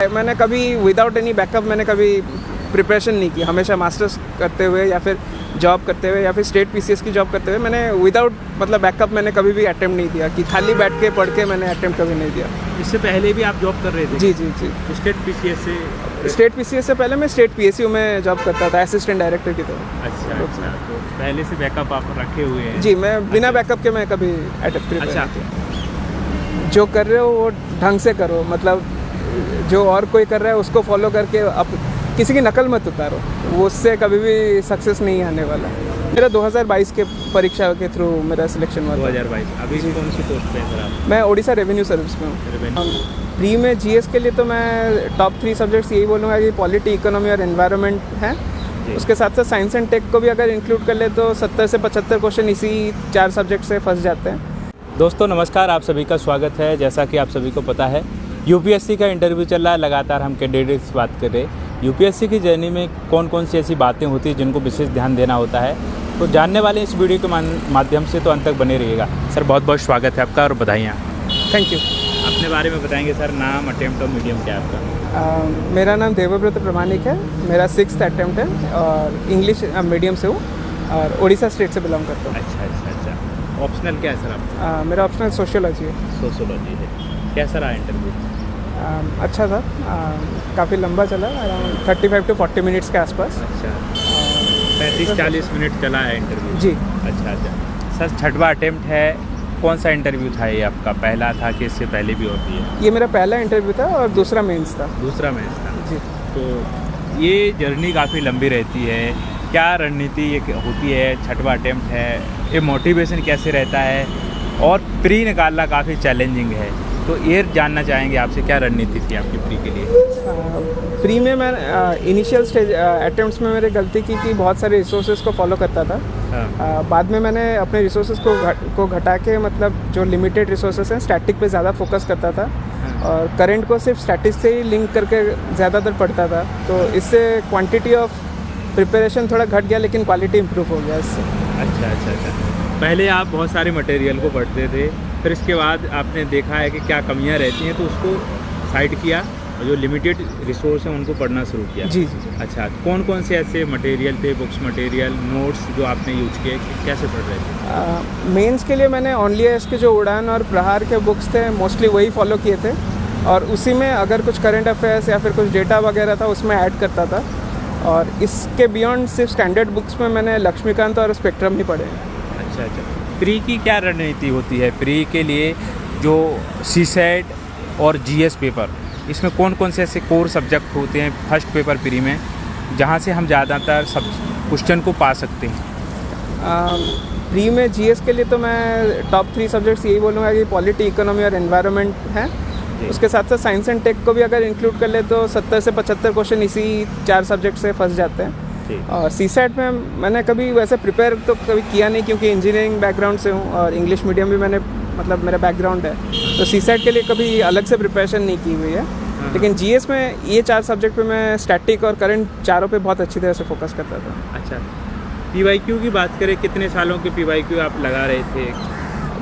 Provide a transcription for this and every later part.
मैंने कभी without any backup मैंने कभी प्रिपरेशन नहीं की। हमेशा मास्टर्स करते हुए या फिर जॉब करते हुए या फिर स्टेट पीसीएस की जॉब करते हुए मैंने विदाउट मतलब बैकअप मैंने कभी भी अटेम्प्ट नहीं दिया कि खाली बैठ के पढ़ के मैंने अटेम्प्ट कभी नहीं दिया। इससे पहले भी आप जॉब कर रहे थे? जी जी जी। स्टेट पीसीएस से? स्टेट पीसीएस से पहले मैं स्टेट पीएसयू में जॉब करता था असिस्टेंट डायरेक्टर की तरह। अच्छा, तो पहले से बैकअप आप रखे हुए हैं? जी, मैं बिना बैकअप के मैं कभी अटेम्प्ट अच्छा। नहीं किया। जो कर रहे हो वो ढंग से करो, मतलब जो और कोई कर रहा है उसको फॉलो करके अब किसी की नकल मत उतारो, वो उससे कभी भी सक्सेस नहीं आने वाला। मेरा 2022 के परीक्षा के थ्रू मेरा सिलेक्शन हुआ। 2022। अभी कौन सी पोस्ट पे हैं सर आप? मैं ओडिशा रेवेन्यू सर्विस में हूँ। प्री में जीएस के लिए तो मैं टॉप 3 सब्जेक्ट्स यही बोलूँगा कि पॉलिटी, इकोनॉमी और एनवायरनमेंट हैं। उसके साथ साथ साइंस एंड टेक को भी अगर इंक्लूड कर ले तो 70 से 75 क्वेश्चन इसी 4 सब्जेक्ट से फंस जाते हैं। दोस्तों नमस्कार, आप सभी का स्वागत है। जैसा कि आप सभी को पता है यूपीएससी का इंटरव्यू चल रहा है, लगातार हम कैंडिडेट्स से बात कर रहे हैं। यूपीएससी की जर्नी में कौन कौन सी ऐसी बातें होती हैं जिनको विशेष ध्यान देना होता है, तो जानने वाले इस वीडियो के माध्यम से तो अंत तक बने रहिएगा। सर बहुत बहुत स्वागत है आपका और बधाइयाँ। Thank you. अपने बारे में बताएंगे सर, नाम, अटेम्प्ट और मीडियम क्या है आपका? मेरा नाम देवव्रत प्रमाणिक है, मेरा 6th अटेम्प्ट है और इंग्लिश मीडियम से हूँ और उड़ीसा स्टेट से बिलोंग करता हूँ। अच्छा। ऑप्शनल क्या है सर आपका? मेरा ऑप्शनल सोशियोलॉजी है। सोशियोलॉजी है। कैसा रहा इंटरव्यू? अच्छा था, काफ़ी लंबा चला, अराउंड 35 to 40 मिनट्स के आसपास। अच्छा, 35-40 मिनट चला है इंटरव्यू? जी। अच्छा। सर 6वां अटेम्प्ट है, कौन सा इंटरव्यू था ये आपका? पहला था कि इससे पहले भी होती है? ये मेरा पहला इंटरव्यू था और दूसरा मेंस था। दूसरा मेंस था जी। तो ये जर्नी काफ़ी लंबी रहती है, क्या रणनीति ये होती है? 6वां अटेम्प्ट है, ये मोटिवेशन कैसे रहता है? और प्री निकालना काफ़ी चैलेंजिंग है, तो ये जानना चाहेंगे आपसे, क्या रणनीति थी आपकी प्री के लिए? प्री में मैं इनिशियल स्टेज अटेम्प्ट्स में मेरी गलती की कि बहुत सारे रिसोर्सेज को फॉलो करता था। हाँ। बाद में मैंने अपने रिसोर्सेज को घटा के मतलब जो लिमिटेड रिसोर्सेज हैं स्टैटिक पे ज़्यादा फोकस करता था। हाँ। और करंट को सिर्फ स्टैटिक से ही लिंक करके ज़्यादातर पढ़ता था, तो इससे क्वांटिटी ऑफ प्रिपरेशन थोड़ा घट गया लेकिन क्वालिटी इंप्रूव हो गया इससे। अच्छा। पहले आप बहुत सारे मटेरियल को पढ़ते थे, फिर इसके बाद आपने देखा है कि क्या कमियां रहती हैं तो उसको साइड किया और जो लिमिटेड रिसोर्स हैं उनको पढ़ना शुरू किया। जी। अच्छा, कौन कौन से ऐसे मटेरियल थे, बुक्स मटेरियल, नोट्स जो आपने यूज किए, कैसे पढ़ रहे थे? मेंस के लिए मैंने ओनली एस के जो उड़ान और प्रहार के बुक्स थे मोस्टली वही फॉलो किए थे और उसी में अगर कुछ करंट अफेयर्स या फिर कुछ डेटा वगैरह था उसमें ऐड करता था। और इसके बियॉन्ड सिर्फ स्टैंडर्ड बुक्स में मैंने लक्ष्मीकांत और स्पेक्ट्रम ही पढ़े। अच्छा। प्री की क्या रणनीति होती है? प्री के लिए जो सीसेट और जीएस पेपर, इसमें कौन कौन से ऐसे कोर सब्जेक्ट होते हैं फर्स्ट पेपर प्री में, जहाँ से हम ज़्यादातर सब क्वेश्चन को पा सकते हैं? प्री में जीएस के लिए तो मैं टॉप 3 सब्जेक्ट्स यही बोलूँगा कि पॉलिटी, इकोनॉमी और एनवायरनमेंट हैं। उसके साथ साथ साइंस एंड टेक को भी अगर इंक्लूड कर ले तो 70 से 75 क्वेश्चन इसी 4 सब्जेक्ट से फंस जाते हैं। और सीसेट में मैंने कभी वैसे प्रिपेयर तो कभी किया नहीं क्योंकि इंजीनियरिंग बैकग्राउंड से हूँ और इंग्लिश मीडियम भी मैंने मतलब मेरा बैकग्राउंड है, तो सीसेट के लिए कभी अलग से प्रिपरेशन नहीं की हुई है। लेकिन जीएस में ये 4 सब्जेक्ट पे मैं स्टैटिक और करंट चारों पे बहुत अच्छी तरह से फोकस करता था। अच्छा, पीवाईक्यू की बात करें, कितने सालों के पीवाईक्यू आप लगा रहे थे?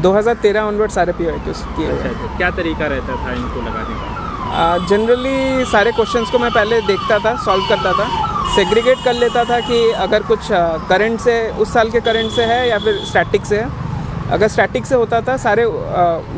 2013 ऑनवर्ड सारे पीवाईक्यूज किए। अच्छा, क्या तरीका रहता था इनको लगाने का? जनरली सारे क्वेश्चंस को मैं पहले देखता था, सॉल्व करता था, सेग्रीगेट कर लेता था कि अगर कुछ करंट से उस साल के करंट से है या फिर स्टैटिक से है। अगर स्टैटिक से होता था सारे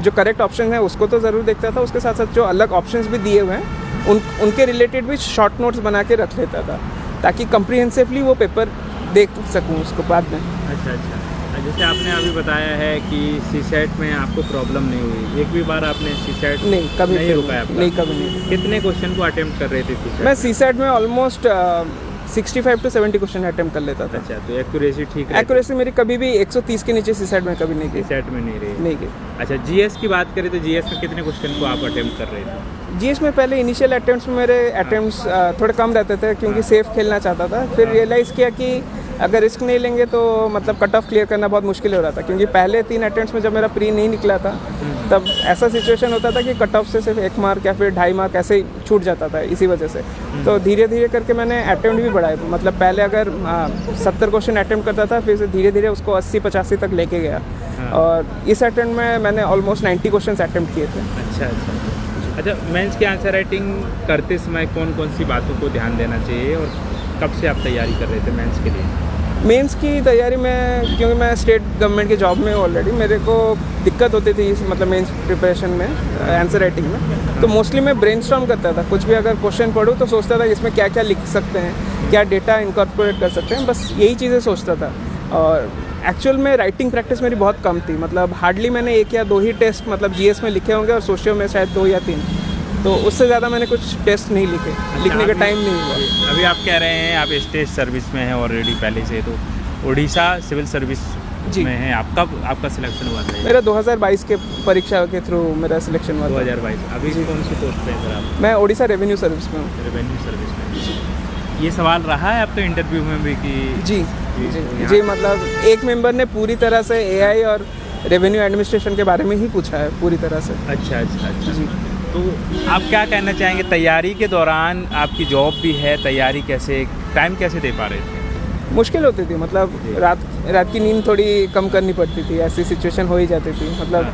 जो करेक्ट ऑप्शन है उसको तो ज़रूर देखता था, उसके साथ साथ जो अलग ऑप्शंस भी दिए हुए हैं उनके रिलेटेड भी शॉर्ट नोट्स बना के रख लेता था ताकि कम्प्रीहेंसिवली वो पेपर देख सकूँ उसको बाद में। अच्छा। जैसे आपने अभी बताया है कि सीसेट में आपको प्रॉब्लम नहीं हुई, एक भी बार आपने सीसेट नहीं कभी नहीं रुका है? नहीं, कभी नहीं। कितने क्वेश्चन को अटेम्प्ट कर रहे थे सीसेट? मैं सीसेट में ऑलमोस्ट 65 to 70 क्वेश्चन अटेम्प्ट कर लेता था। अच्छा, तो एक्यूरेसी ठीक है? एक्यूरेसी मेरी कभी भी 130 के नीचे सीसेट में कभी नहीं की। सीसेट में नहीं की। की। अच्छा, जीएस की बात करें तो जीएस में कितने क्वेश्चन को आप अटेम्प्ट कर रहे थे? जीएस में पहले इनिशियल अटेम्प्ट्स में मेरे अटेम्प्ट्स थोड़े कम रहते थे क्योंकि सेफ खेलना चाहता था। फिर रियलाइज़ किया कि अगर रिस्क नहीं लेंगे तो मतलब कट ऑफ क्लियर करना बहुत मुश्किल हो रहा था क्योंकि पहले 3 अटेम्प्ट्स में जब मेरा प्री नहीं निकला था तब ऐसा सिचुएशन होता था कि कट ऑफ से सिर्फ 1 मार्क या फिर 2.5 मार्क ऐसे ही छूट जाता था इसी वजह से। तो धीरे धीरे करके मैंने अटेम्प्ट भी बढ़ाए, मतलब पहले अगर 70 क्वेश्चन अटेम्प्ट करता था फिर से धीरे धीरे उसको 80-85 तक लेके गया और इस अटेम्प्ट में मैंने ऑलमोस्ट 90 क्वेश्चन अटेम्प्ट किए थे। अच्छा। अच्छा, मेंस की आंसर राइटिंग करते समय कौन कौन सी बातों को ध्यान देना चाहिए और कब से आप तैयारी कर रहे थे मेंस के लिए? मेंस की तैयारी में, क्योंकि मैं स्टेट गवर्नमेंट की जॉब में ऑलरेडी, मेरे को दिक्कत होती थी मतलब मेंस प्रिपरेशन में, आंसर राइटिंग में। तो मोस्टली मैं ब्रेनस्टॉर्म करता था, कुछ भी अगर क्वेश्चन पढ़ूँ तो सोचता था इसमें क्या क्या लिख सकते हैं, क्या डेटा इनकॉर्पोरेट कर सकते हैं, बस यही चीज़ें सोचता था। और एक्चुअल में राइटिंग प्रैक्टिस मेरी बहुत कम थी, मतलब हार्डली मैंने 1 या 2 ही टेस्ट मतलब जीएस में लिखे होंगे और सोशियो में शायद 2 या 3, तो उससे ज़्यादा मैंने कुछ टेस्ट नहीं लिखे, लिखने का टाइम नहीं हुआ। अभी आप कह रहे हैं आप स्टेट सर्विस में हैं ऑलरेडी पहले से, तो उड़ीसा सिविल सर्विस में हैं आप, कब आपका सिलेक्शन हुआ था? मेरा 2022 के परीक्षा के थ्रू मेरा सिलेक्शन हुआ था। 2022। अभी कौन सी पोस्ट पे हैं सर आप? मैं ओडिशा रेवेन्यू सर्विस में हूँ। रेवेन्यू सर्विस में। ये सवाल रहा है आपके इंटरव्यू में भी कि जी, मतलब एक मेंबर ने पूरी तरह से एआई और रेवेन्यू एडमिनिस्ट्रेशन के बारे में ही पूछा है पूरी तरह से। अच्छा। जी, तो आप क्या कहना चाहेंगे, तैयारी के दौरान आपकी जॉब भी है, तैयारी कैसे, टाइम कैसे दे पा रहे थे? मुश्किल होती थी, मतलब रात की नींद थोड़ी कम करनी पड़ती थी, ऐसी सिचुएशन हो ही जाती थी। मतलब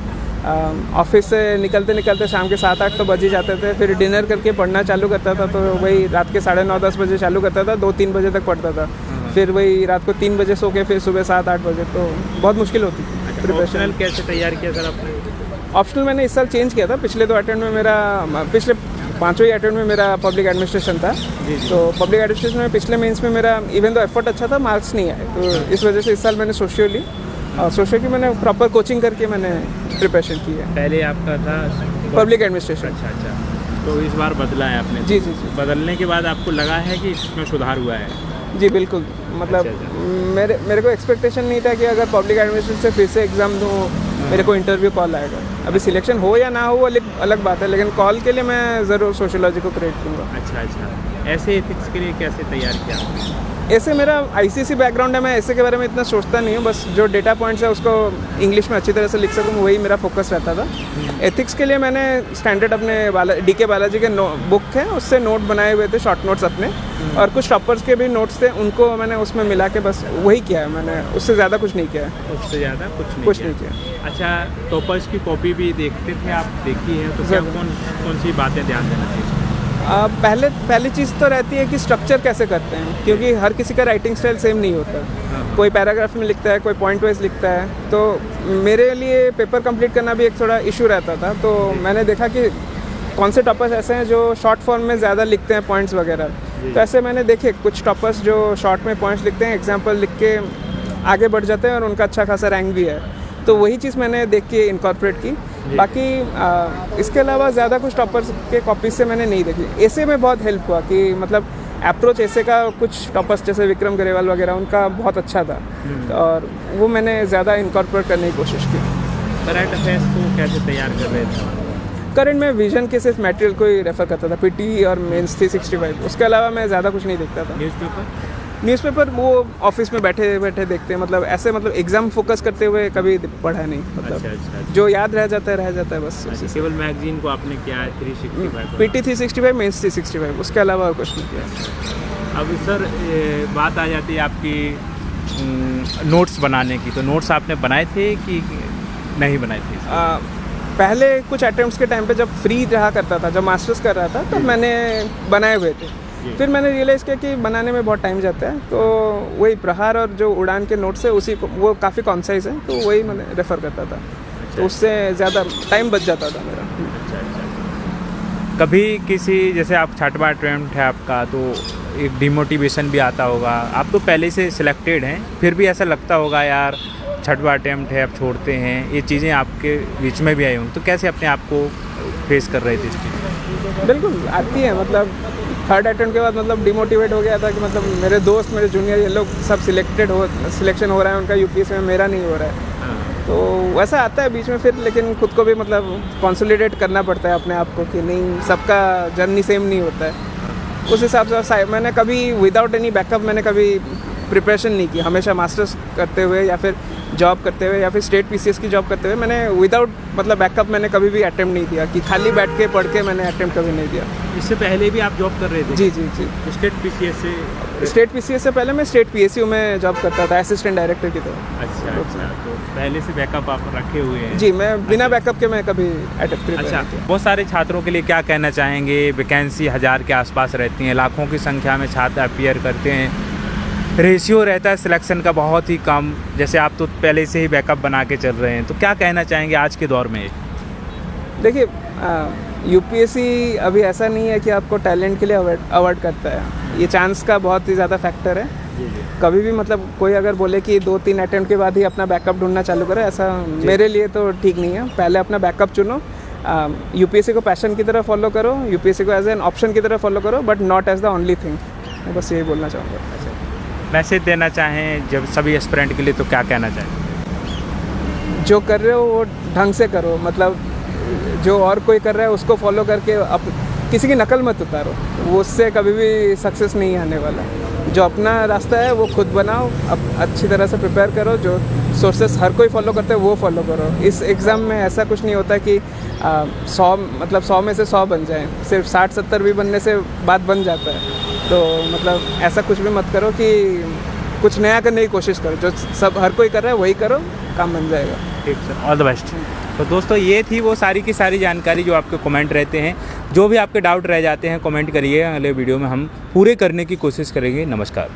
ऑफिस से निकलते शाम के 7-8 तो बज ही जाते थे, फिर डिनर करके पढ़ना चालू करता था, तो वही रात के 9:30-10 बजे चालू करता था, 2-3 बजे तक पढ़ता था, फिर वही रात को 3 बजे सो के फिर सुबह 7-8 बजे, तो बहुत मुश्किल होती थी प्रिपरेशन। कैसे तैयार किया सर आपने? ऑप्शनल मैंने इस साल चेंज किया था, पिछले 2 अटेम्प्ट में मेरा, पिछले 5वें अटेम्प्ट में मेरा पब्लिक एडमिनिस्ट्रेशन था। तो पब्लिक एडमिनिस्ट्रेशन में पिछले मेंस में मेरा इवन तो एफर्ट अच्छा था, मार्क्स नहीं आए, तो इस वजह से इस साल मैंने सोशियो ली, और सोशियो की मैंने प्रॉपर कोचिंग करके मैंने प्रिपरेशन की है। पहले आपका था पब्लिक एडमिनिस्ट्रेशन। अच्छा, तो इस बार बदला है आपने? जी। बदलने के बाद आपको लगा है कि इसमें सुधार हुआ है? जी बिल्कुल, मतलब मेरे को एक्सपेक्टेशन नहीं था कि अगर पब्लिक एडमिनिस्ट्रेशन से फिर से एग्ज़ाम दूँ मेरे को इंटरव्यू कॉल आएगा। अभी सिलेक्शन हो या ना हो वो अलग बात है, लेकिन कॉल के लिए मैं ज़रूर सोशियोलॉजी को क्रेडिट दूँगा। अच्छा। ऐसे एथिक्स के लिए कैसे तैयार किया आपने? ऐसे मेरा आईसीसी बैकग्राउंड है, मैं ऐसे के बारे में इतना सोचता नहीं हूँ, बस जो डेटा पॉइंट्स है उसको इंग्लिश में अच्छी तरह से लिख सकूँ, वही मेरा फोकस रहता था। एथिक्स के लिए मैंने स्टैंडर्ड अपने डीके बालाजी के बुक है उससे नोट बनाए हुए थे, शॉर्ट नोट्स अपने, और कुछ टॉपर्स के भी नोट्स थे, उनको मैंने उसमें मिला के बस वही किया है मैंने, उससे ज़्यादा कुछ नहीं किया है। उससे ज़्यादा कुछ नहीं किया। अच्छा, टॉपर्स की कॉपी भी देखते थे आप, देखी है तो क्या कौन सी बातें ध्यान देना चाहिए? पहली चीज़ तो रहती है कि स्ट्रक्चर कैसे करते हैं, क्योंकि हर किसी का राइटिंग स्टाइल सेम नहीं होता। कोई पैराग्राफ में लिखता है, कोई पॉइंट वाइज लिखता है, तो मेरे लिए पेपर कंप्लीट करना भी एक थोड़ा इशू रहता था। तो मैंने देखा कि कौन से टॉपर्स ऐसे हैं जो शॉर्ट फॉर्म में ज़्यादा लिखते हैं पॉइंट्स वगैरह, तो ऐसे मैंने देखे कुछ टॉपर्स जो शॉर्ट में पॉइंट्स लिखते हैं, एग्जाम्पल लिख के आगे बढ़ जाते हैं और उनका अच्छा खासा रैंक भी है, तो वही चीज़ मैंने देख के इनकॉर्पोरेट की। बाकी इसके अलावा ज़्यादा कुछ टॉपर्स के कॉपीज से मैंने नहीं देखी। ऐसे में बहुत हेल्प हुआ कि मतलब अप्रोच ऐसे का कुछ टॉपर्स जैसे विक्रम ग्रेवाल वगैरह उनका बहुत अच्छा था, और वो मैंने ज़्यादा इनकॉर्पोरेट करने की कोशिश की। करंट अफेयर्स को कैसे तैयार कर रहे थे? करंट में विजन के सिर्फ मटेरियल को ही रेफर करता था, पीटी और मेंस 365, उसके अलावा मैं ज़्यादा कुछ नहीं देखता था। न्यूज़पेपर वो ऑफिस में बैठे बैठे देखते हैं, मतलब ऐसे मतलब एग्जाम फोकस करते हुए कभी पढ़ा नहीं, मतलब अच्छा। जो याद रह जाता है बस। केवल मैगजीन को आपने क्या है 365? पीटी 365, मेंस 365, उसके अलावा और कुछ नहीं किया। अब सर बात आ जाती है आपकी नोट्स बनाने की, तो नोट्स आपने बनाए थे कि नहीं बनाए थे? पहले कुछ अटेम्प्ट्स के टाइम पे जब फ्री रहा करता था, जब मास्टर्स कर रहा था, तब मैंने बनाए हुए थे। फिर मैंने रियलाइज़ किया कि बनाने में बहुत टाइम जाता है, तो वही प्रहार और जो उड़ान के नोट्स है उसी को, वो काफ़ी कॉन्साइज है, तो वही मैंने रेफ़र करता था। तो उससे ज़्यादा टाइम बच जाता था मेरा। अच्छा। कभी किसी, जैसे आप 6वां अटेम्प्ट है आपका, तो एक डिमोटिवेशन भी आता होगा, आप तो पहले से सिलेक्टेड हैं, फिर भी ऐसा लगता होगा यार 6वां अटेम्प्ट है, अब छोड़ते हैं, ये चीज़ें आपके बीच में भी आई होंगी, तो कैसे अपने आप को फेस कर रहे थे इस चीज़? बिल्कुल आती है, मतलब 3rd अटेम्प्ट के बाद मतलब डिमोटिवेट हो गया था कि मतलब मेरे दोस्त, मेरे जूनियर, ये लोग सब सिलेक्शन हो रहा है उनका यूपीएससी में, मेरा नहीं हो रहा है। तो वैसा आता है बीच में फिर, लेकिन खुद को भी मतलब कंसोलिडेट करना पड़ता है अपने आप को कि नहीं, सबका जर्नी सेम नहीं होता है। उस हिसाब से मैंने कभी विदाउट एनी बैकअप मैंने कभी प्रिपरेशन नहीं की। हमेशा मास्टर्स करते हुए या फिर जॉब करते हुए या फिर स्टेट पीसीएस की जॉब करते हुए मैंने विदाउट मतलब बैकअप मैंने कभी भी अटेम्प्ट नहीं दिया कि खाली बैठ के पढ़ के मैंने अटेम्प्ट कभी नहीं दिया। इससे पहले भी आप जॉब कर रहे थे? जी जी जी। स्टेट पीसीएस से? स्टेट पीसीएस से पहले मैं स्टेट पीएसयू में जॉब करता था असिस्टेंट डायरेक्टर की तरह। अच्छा अच्छा, तो पहले से बैकअप आप रखे हुए हैं? जी, मैं बिना बैकअप के मैं कभी अटेम्प्ट अच्छा, बहुत सारे छात्रों के लिए क्या कहना चाहेंगे? वैकेंसी 1000 के आसपास रहती हैं, लाखों की संख्या में छात्र अपीयर करते हैं, रेशियो रहता है सिलेक्शन का बहुत ही कम, जैसे आप तो पहले से ही बैकअप बना के चल रहे हैं, तो क्या कहना चाहेंगे आज के दौर में? देखिए, यूपीएससी अभी ऐसा नहीं है कि आपको टैलेंट के लिए अवार्ड करता है। ये चांस का बहुत ही ज़्यादा फैक्टर है। कभी भी मतलब कोई अगर बोले कि 2-3 अटेम्प्ट के बाद ही अपना बैकअप ढूंढना चालू करे, ऐसा मेरे लिए तो ठीक नहीं है। पहले अपना बैकअप चुनो, यूपीएससी को पैशन की तरह फॉलो करो, यूपीएससी को एज एन ऑप्शन की तरह फॉलो करो, but not as the only thing. मैं बस यही बोलना चाहूँगा। मैसेज देना चाहें जब सभी एस्पिरेंट के लिए, तो क्या कहना चाहें? जो कर रहे हो वो ढंग से करो, मतलब जो और कोई कर रहा है उसको फॉलो करके किसी की नकल मत उतारो, वो उससे कभी भी सक्सेस नहीं आने वाला। जो अपना रास्ता है वो खुद बनाओ, अच्छी तरह से प्रिपेयर करो, जो सोर्सेस हर कोई फॉलो करता है वो फॉलो करो। इस एग्ज़ाम में ऐसा कुछ नहीं होता कि 100 में से 100 बन जाए, सिर्फ 60-70 भी बनने से बात बन जाता है। तो मतलब ऐसा कुछ भी मत करो कि कुछ नया करने की कोशिश करो, जो सब हर कोई कर रहा है वही करो, काम बन जाएगा। ठीक सर, ऑल द बेस्ट। तो दोस्तों, ये थी वो सारी की सारी जानकारी जो आपके कमेंट रहते हैं। जो भी आपके डाउट रह जाते हैं कमेंट करिए, अगले वीडियो में हम पूरे करने की कोशिश करेंगे। नमस्कार।